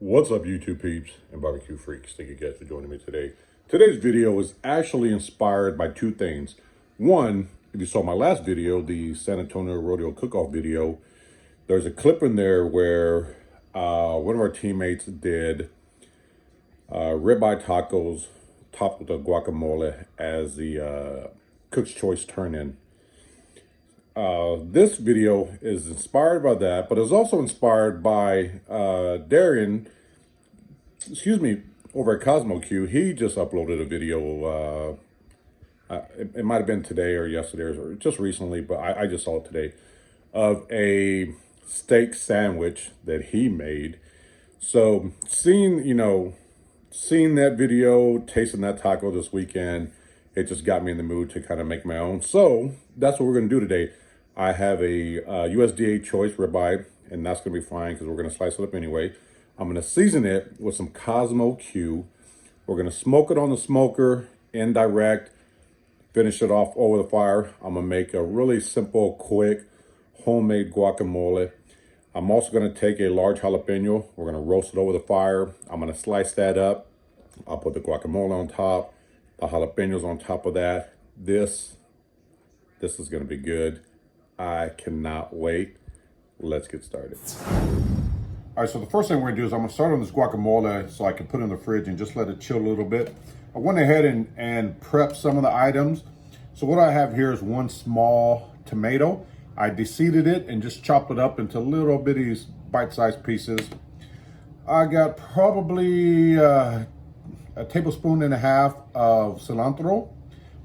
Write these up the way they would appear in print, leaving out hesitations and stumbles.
What's up, YouTube peeps and barbecue freaks? Thank you guys for joining me today. Today's video is actually inspired by two things. One, if you saw my last video, the San Antonio Rodeo Cook-Off video, there's a clip in there where one of our teammates did ribeye tacos topped with a guacamole as the cook's choice turn-in. This video is inspired by that, but it's also inspired by Darian, over at Cosmo Q. He just uploaded a video, it might have been today or yesterday or just recently, but I just saw it today, of a steak sandwich that he made. So seeing that video, tasting that taco this weekend, it just got me in the mood to kind of make my own. So that's what we're going to do today. I have a USDA choice ribeye, and that's going to be fine because we're going to slice it up anyway. I'm going to season it with some Cosmo Q. We're going to smoke it on the smoker, indirect, finish it off over the fire. I'm going to make a really simple, quick, homemade guacamole. I'm also going to take a large jalapeno. We're going to roast it over the fire. I'm going to slice that up. I'll put the guacamole on top, the jalapenos on top of that. This is going to be good. I cannot wait. Let's get started. All right, so the first thing we're gonna do is I'm gonna start on this guacamole so I can put it in the fridge and just let it chill a little bit. I went ahead and prepped some of the items. So what I have here is one small tomato. I deseeded it and just chopped it up into little bitty bite-sized pieces. I got probably a tablespoon and a half of cilantro.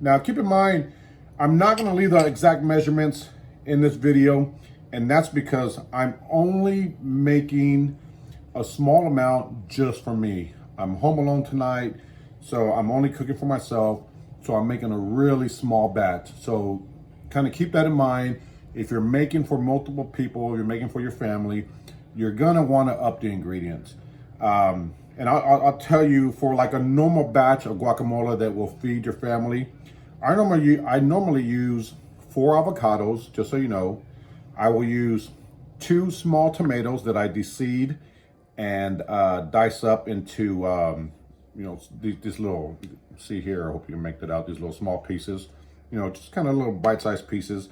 Now keep in mind, I'm not gonna leave the exact measurements in this video, and that's because I'm only making a small amount just for me. I'm home alone tonight, so I'm only cooking for myself, so I'm making a really small batch. So kind of keep that in mind. If you're making for multiple people, you're making for your family, you're gonna want to up the ingredients. And I'll tell you, for like a normal batch of guacamole that will feed your family, I normally use 4 avocados, just so you know. I will use 2 small tomatoes that I deseed and dice up into, these little, see here, I hope you can make that out, these little small pieces, just kind of little bite-sized pieces.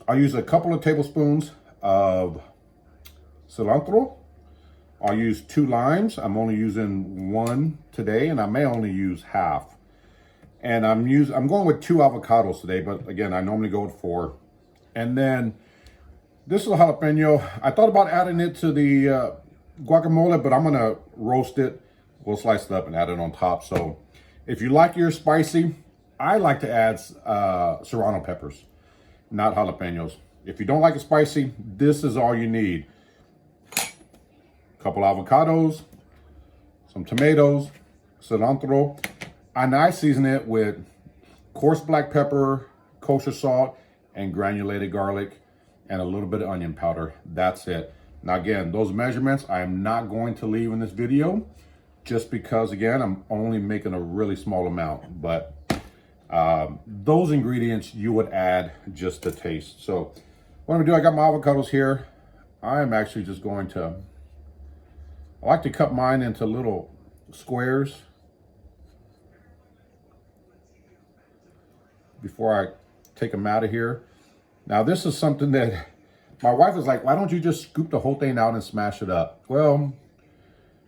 I'll use a couple of tablespoons of cilantro. I'll use 2 limes. I'm only using 1 today, and I may only use half. And I'm going with 2 avocados today, but again, I normally go with 4. And then this is a jalapeno. I thought about adding it to the guacamole, but I'm gonna roast it. We'll slice it up and add it on top. So if you like your spicy, I like to add serrano peppers, not jalapenos. If you don't like it spicy, this is all you need. A couple avocados, some tomatoes, cilantro, and I season it with coarse black pepper, kosher salt, and granulated garlic, and a little bit of onion powder. That's it. Now again, those measurements I am not going to leave in this video, just because again, I'm only making a really small amount, but those ingredients you would add just to taste. So what I'm gonna do, I got my avocados here. I am actually just going to, I like to cut mine into little squares before I take them out of here. Now this is something that my wife is like, why don't you just scoop the whole thing out and smash it up? Well,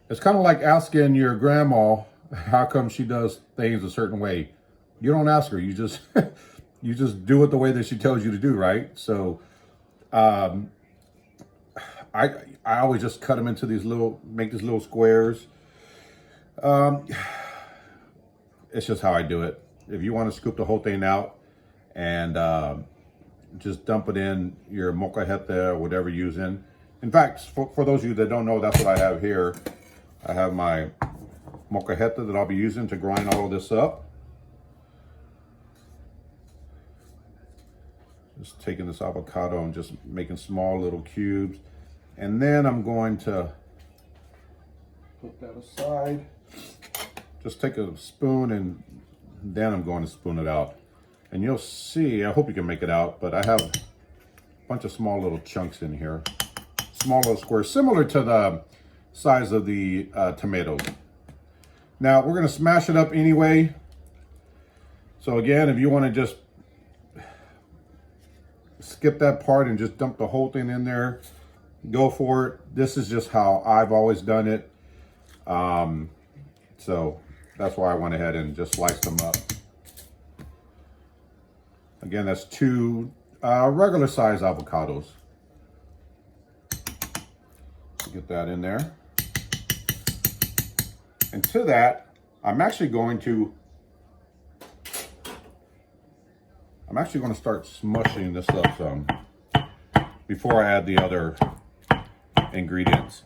it's kind of like asking your grandma how come she does things a certain way. You don't ask her, you just you just do it the way that she tells you to do, right? So I always just cut them into these make these little squares. It's just how I do it. If you want to scoop the whole thing out and just dump it in your molcajete or whatever you're using. In fact, for those of you that don't know, that's what I have here. I have my molcajete that I'll be using to grind all of this up. Just taking this avocado and just making small little cubes. And then I'm going to put that aside. Just take a spoon and then I'm going to spoon it out. And you'll see, I hope you can make it out, but I have a bunch of small little chunks in here. Small little squares, similar to size of the tomatoes. Now we're gonna smash it up anyway. So again, if you wanna just skip that part and just dump the whole thing in there, go for it. This is just how I've always done it. So that's why I went ahead and just sliced them up. Again, that's 2 regular size avocados. Get that in there. And to that, I'm actually going to start smushing this up some before I add the other ingredients.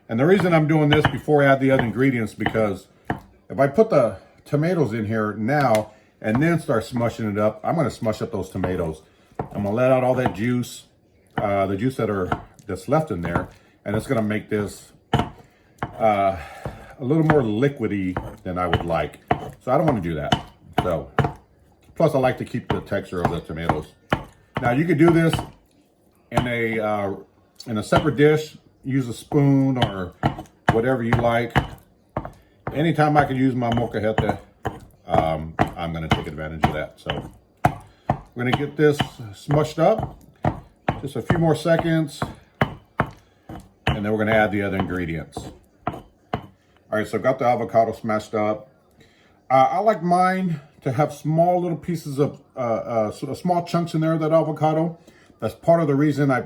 And the reason I'm doing this before I add the other ingredients, because if I put the tomatoes in here now and then start smushing it up, I'm going to smush up those tomatoes. I'm going to let out all that juice, the juice that's left in there, and it's going to make this a little more liquidy than I would like. So I don't want to do that. So, plus I like to keep the texture of the tomatoes. Now you could do this in a separate dish. Use a spoon or whatever you like. Anytime I can use my molcajete, I'm going to take advantage of that. So we're going to get this smushed up. Just a few more seconds. And then we're going to add the other ingredients. All right, so I've got the avocado smashed up. I like mine to have small little pieces of, sort of small chunks in there of that avocado. That's part of the reason I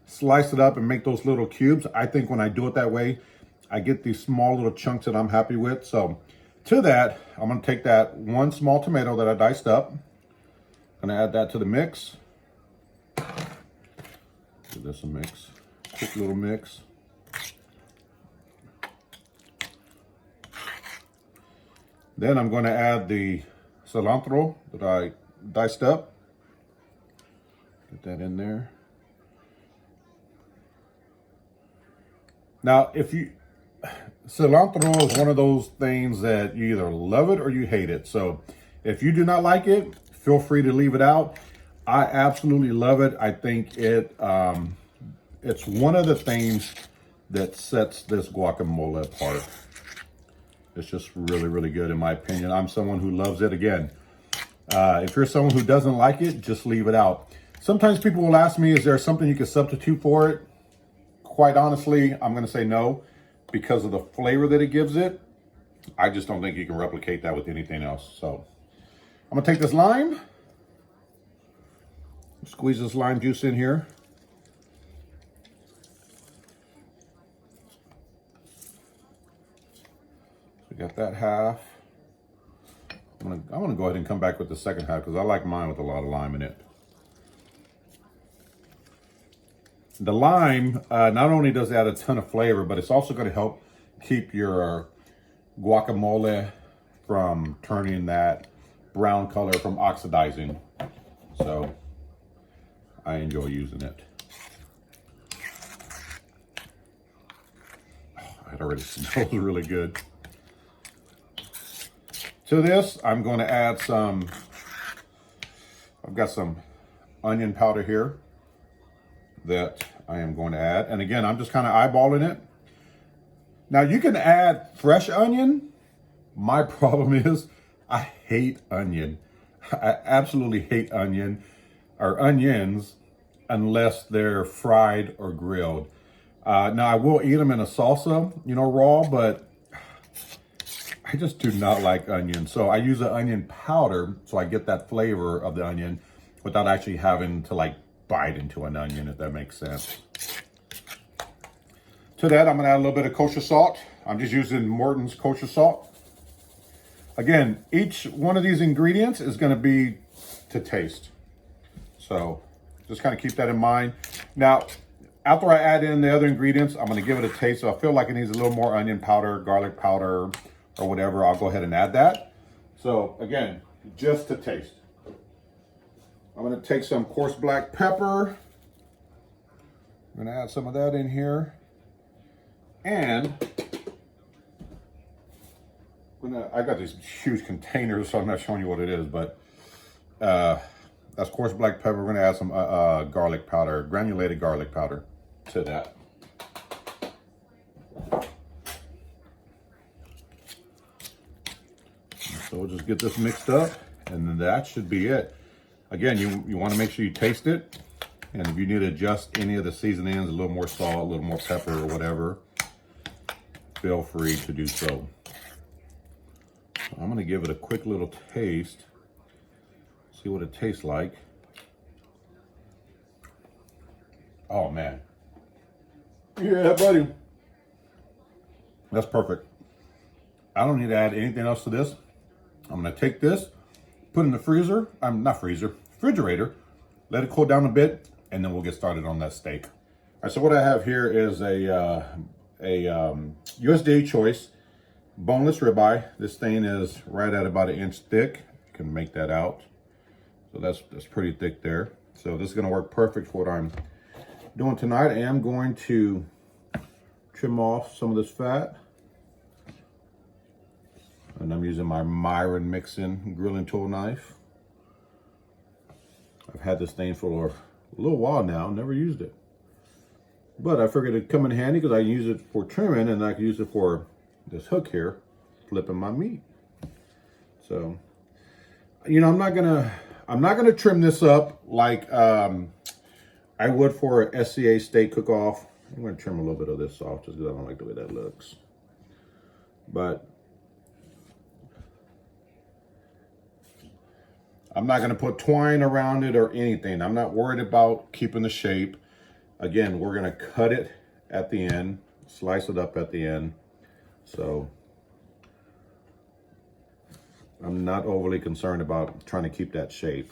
slice it up and make those little cubes. I think when I do it that way, I get these small little chunks that I'm happy with. So to that, I'm going to take that 1 small tomato that I diced up. I'm going to add that to the mix. Give this a mix. Quick little mix. Then I'm going to add the cilantro that I diced up. Get that in there. Now, cilantro is one of those things that you either love it or you hate it. So if you do not like it, feel free to leave it out. I absolutely love it. I think it's one of the things that sets this guacamole apart. It's just really, really good in my opinion. I'm someone who loves it. Again, if you're someone who doesn't like it, just leave it out. Sometimes people will ask me, is there something you can substitute for it? Quite honestly, I'm going to say no, because of the flavor that it gives it. I just don't think you can replicate that with anything else. So I'm going to take this lime, squeeze this lime juice in here. We got that half. I'm gonna go ahead and come back with the second half because I like mine with a lot of lime in it. The lime not only does it add a ton of flavor, but it's also going to help keep your guacamole from turning that brown color, from oxidizing. So I enjoy using it. Oh, it already smells really good. To this, I'm going to add I've got some onion powder here that I am going to add. And again, I'm just kind of eyeballing it. Now you can add fresh onion. My problem is I hate onion. I absolutely hate onion or onions unless they're fried or grilled. Now I will eat them in a salsa, raw, but I just do not like onion. So I use an onion powder so I get that flavor of the onion without actually having to bite into an onion, if that makes sense. To that, I'm gonna add a little bit of kosher salt. I'm just using Morton's kosher salt. Again, each one of these ingredients is gonna be to taste. So just kind of keep that in mind. Now, after I add in the other ingredients, I'm gonna give it a taste. So I feel like it needs a little more onion powder, garlic powder, or whatever. I'll go ahead and add that. So again, just to taste. I'm going to take some coarse black pepper. I'm going to add some of that in here. And I got these huge containers, so I'm not showing you what it is, but that's coarse black pepper. We're going to add some garlic powder, granulated garlic powder to that. So we'll just get this mixed up, and then that should be it. Again, you want to make sure you taste it. And if you need to adjust any of the seasonings, a little more salt, a little more pepper or whatever, feel free to do so. I'm gonna give it a quick little taste, see what it tastes like. Oh man. Yeah, buddy. That's perfect. I don't need to add anything else to this. I'm gonna take this, put it in the freezer, not freezer, refrigerator, let it cool down a bit, and then we'll get started on that steak. All right, so what I have here is a USDA choice boneless ribeye. This thing is right at about 1 inch thick. You can make that out. So that's pretty thick there. So this is gonna work perfect for what I'm doing tonight. I am going to trim off some of this fat. And I'm using my Myron mixing grilling tool knife. I've had this thing for a little while now, never used it. But I figured it'd come in handy because I use it for trimming and I can use it for this hook here, flipping my meat. So, you know, I'm not gonna trim this up like I would for a SCA steak cook-off. I'm gonna trim a little bit of this off just because I don't like the way that looks. But I'm not gonna put twine around it or anything. I'm not worried about keeping the shape. Again, we're gonna cut it at the end, slice it up at the end. So I'm not overly concerned about trying to keep that shape.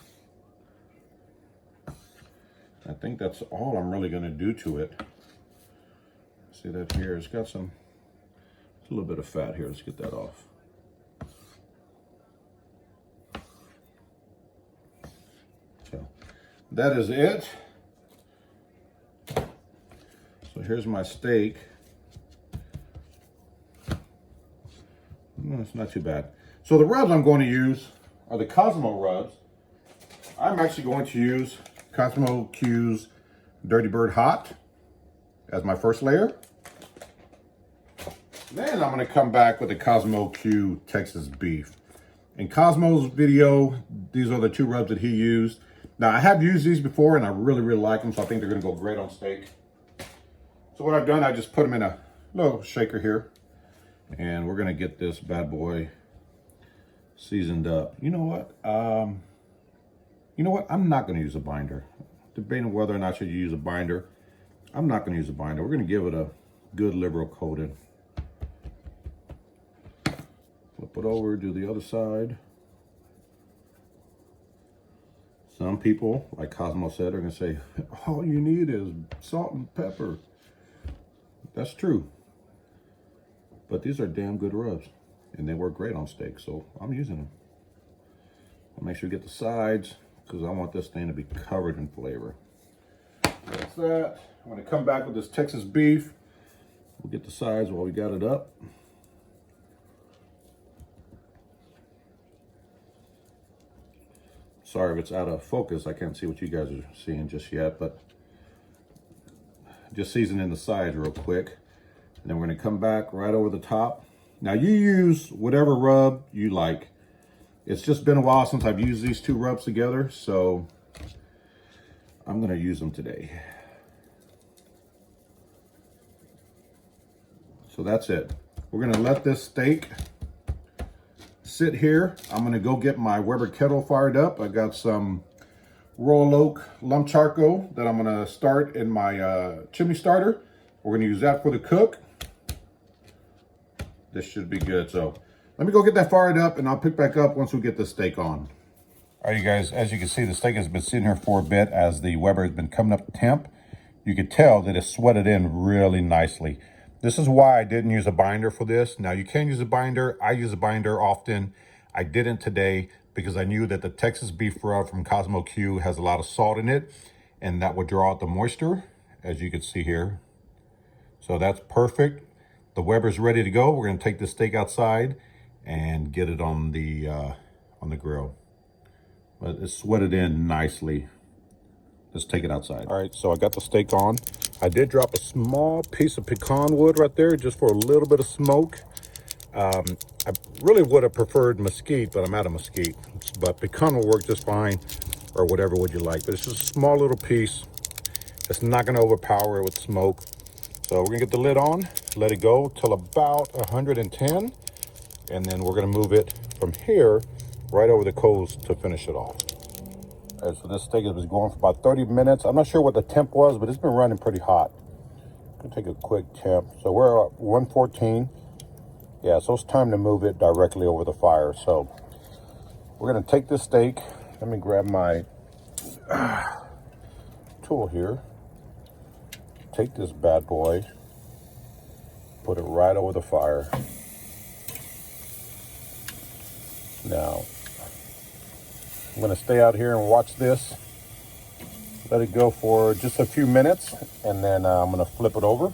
I think that's all I'm really gonna do to it. See that here, it's got a little bit of fat here. Let's get that off. So that is it. So here's my steak. No, it's not too bad. So the rubs I'm going to use are the Cosmo rubs. I'm actually going to use Cosmo Q's Dirty Bird Hot as my first layer. Then I'm going to come back with the Cosmo Q Texas Beef. In Cosmo's video, these are the 2 rubs that he used. Now, I have used these before and I really, really like them, so I think they're going to go great on steak. So what I've done, I just put them in a little shaker here. And we're going to get this bad boy seasoned up. You know what? I'm not going to use a binder. Debating whether or not I should use a binder. I'm not going to use a binder. We're going to give it a good liberal coating. Flip it over, do the other side. Some people, like Cosmo said, are going to say, all you need is salt and pepper. That's true. But these are damn good rubs. And they work great on steak, so I'm using them. I'll make sure you get the sides, because I want this thing to be covered in flavor. That's that. I'm going to come back with this Texas beef. We'll get the sides while we got it up. Sorry if it's out of focus. I can't see what you guys are seeing just yet, but just seasoning the sides real quick. And then we're going to come back right over the top. Now you use whatever rub you like. It's just been a while since I've used these 2 rubs together, so I'm going to use them today. So that's it. We're going to let this steak sit here. I'm going to go get my Weber kettle fired up. I got some Royal Oak lump charcoal that I'm going to start in my chimney starter. We're going to use that for the cook. This should be good. So let me go get that fired up and I'll pick back up once we get the steak on. All right, you guys, as you can see, the steak has been sitting here for a bit as the Weber has been coming up to temp. You can tell that it's sweated in really nicely. This is why I didn't use a binder for this. Now you can use a binder. I use a binder often. I didn't today because I knew that the Texas beef rub from Cosmo Q has a lot of salt in it and that would draw out the moisture, as you can see here. So that's perfect. The Weber's ready to go. We're going to take this steak outside and get it on the grill. But it's sweated in nicely. Let's take it outside. All right, so I got the steak on. I did drop a small piece of pecan wood right there just for a little bit of smoke. I really would have preferred mesquite, but I'm out of mesquite. But pecan will work just fine, or whatever would you like. But it's just a small little piece. It's not going to overpower it with smoke. So we're going to get the lid on, let it go till about 110. And then we're going to move it from here right over the coals to finish it off. All right, so this steak has been going for about 30 minutes. I'm not sure what the temp was, but it's been running pretty hot. I'm going to take a quick temp. So we're at 114. Yeah, so it's time to move it directly over the fire. So we're going to take this steak. Let me grab my tool here. Take this bad boy, put it right over the fire. Now, I'm going to stay out here and watch this. Let it go for just a few minutes, and then I'm going to flip it over.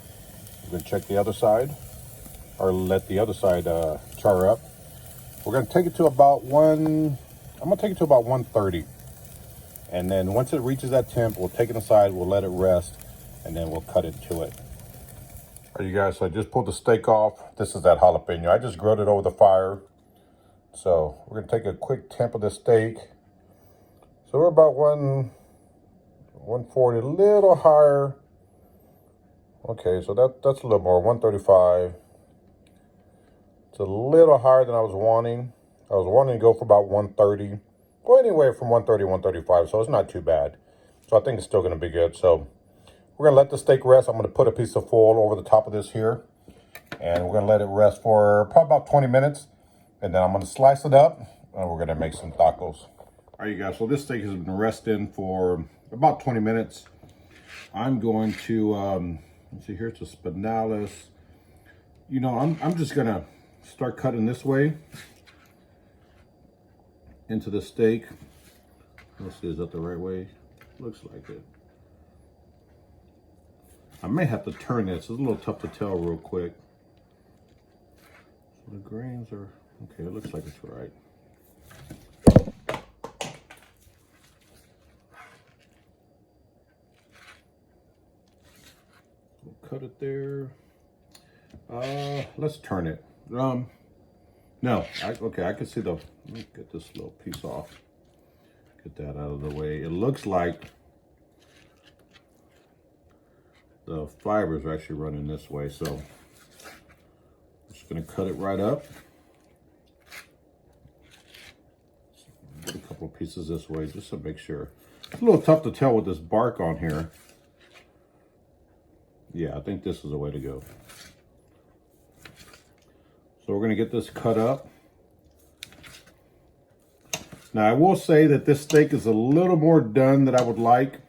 We're going to check the other side, or let the other side char up. We're going to take it to about I'm going to take it to about 130. And then once it reaches that temp, we'll take it aside, we'll let it rest, and then we'll cut into it. All right, you guys, so I just pulled the steak off. This is that jalapeno. I just grilled it over the fire. So we're gonna take a quick temp of the steak. So we're about 140, a little higher. Okay, so that's a little more, 135. It's a little higher than I was wanting. I was wanting to go for about 130. Well, anywhere from 130, 135, so it's not too bad. So I think it's still gonna be good. So we're gonna let the steak rest. I'm gonna put a piece of foil over the top of this here. And we're gonna let it rest for probably about 20 minutes. And then I'm gonna slice it up and we're gonna make some tacos. All right, you guys, so this steak has been resting for about 20 minutes. I'm going to, let's see, here's the spinalis. You know, I'm just gonna start cutting this way into the steak. Let's see, is that the right way? Looks like it. I may have to turn this. It's a little tough to tell real quick. So the grains are, okay, it looks like it's right. We'll cut it there. Let's turn it. No, okay, I can see let me get this little piece off. Get that out of the way. It looks like the fibers are actually running this way, so I'm just gonna cut it right up. Get a couple of pieces this way just to make sure. It's a little tough to tell with this bark on here. Yeah, I think this is the way to go. So we're gonna get this cut up. Now I will say that this steak is a little more done than I would like.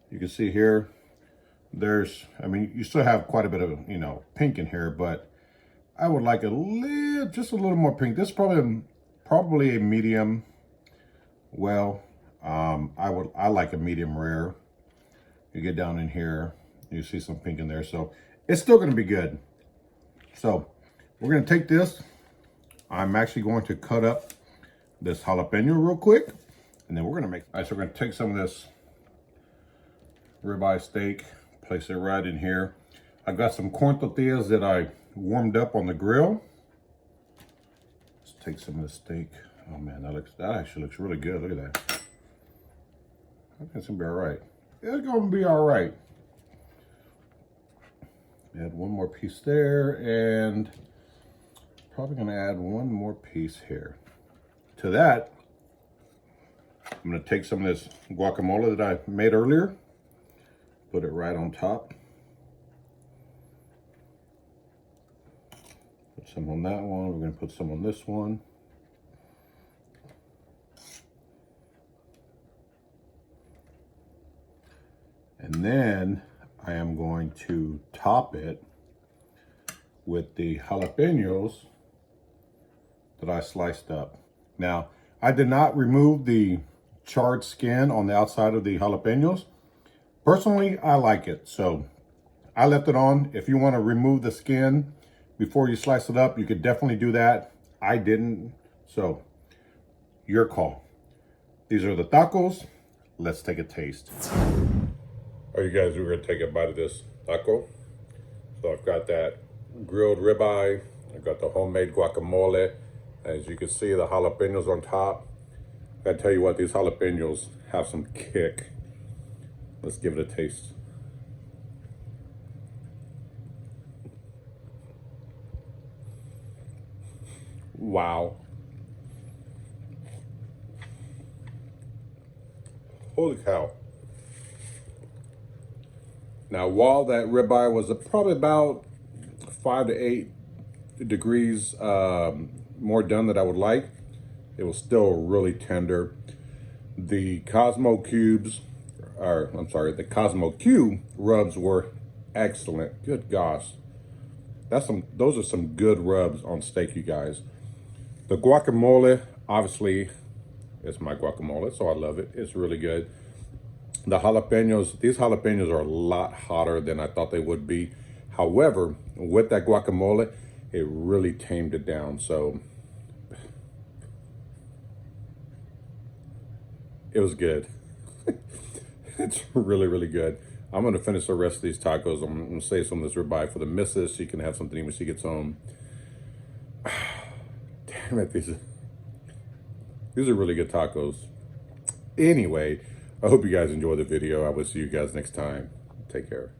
You can see here, I mean, you still have quite a bit of, you know, pink in here, but I would like just a little more pink. This is probably a medium well. I like a medium rare. You get down in here, you see some pink in there, so it's still gonna be good. So we're gonna take this. I'm actually going to cut up this jalapeno real quick, and then we're gonna make, all right, so we're gonna take some of this ribeye steak, place it right in here. I've got some corn tortillas that I warmed up on the grill. Let's take some of the steak. Oh man, that actually looks really good. Look at that. I think it's gonna be all right. It's gonna be all right. Add one more piece there, and probably gonna add one more piece here. To that, I'm gonna take some of this guacamole that I made earlier, put it right on top. Put some on that one. We're gonna put some on this one. And then I am going to top it with the jalapenos that I sliced up. Now, I did not remove the charred skin on the outside of the jalapenos. Personally, I like it, so I left it on. If you want to remove the skin before you slice it up, you could definitely do that. I didn't, so your call. These are the tacos. Let's take a taste. All right, you guys, we're gonna take a bite of this taco. So I've got that grilled ribeye. I got the homemade guacamole. As you can see, the jalapenos on top. I tell you what, these jalapenos have some kick. Let's give it a taste. Wow. Holy cow. Now, while that ribeye was probably about 5 to 8 degrees more done than I would like, it was still really tender. The Cosmo cubes, or I'm sorry, the Cosmo Cube rubs were excellent. Good gosh. Those are some good rubs on steak, you guys. The guacamole, obviously, it's my guacamole, so I love it. It's really good. The jalapenos, these jalapenos are a lot hotter than I thought they would be. However, with that guacamole, it really tamed it down. So it was good. It's really, really good. I'm gonna finish the rest of these tacos. I'm gonna save some of this ribeye for the missus. She can have something when she gets home. Damn it, these are really good tacos. Anyway, I hope you guys enjoyed the video. I will see you guys next time. Take care.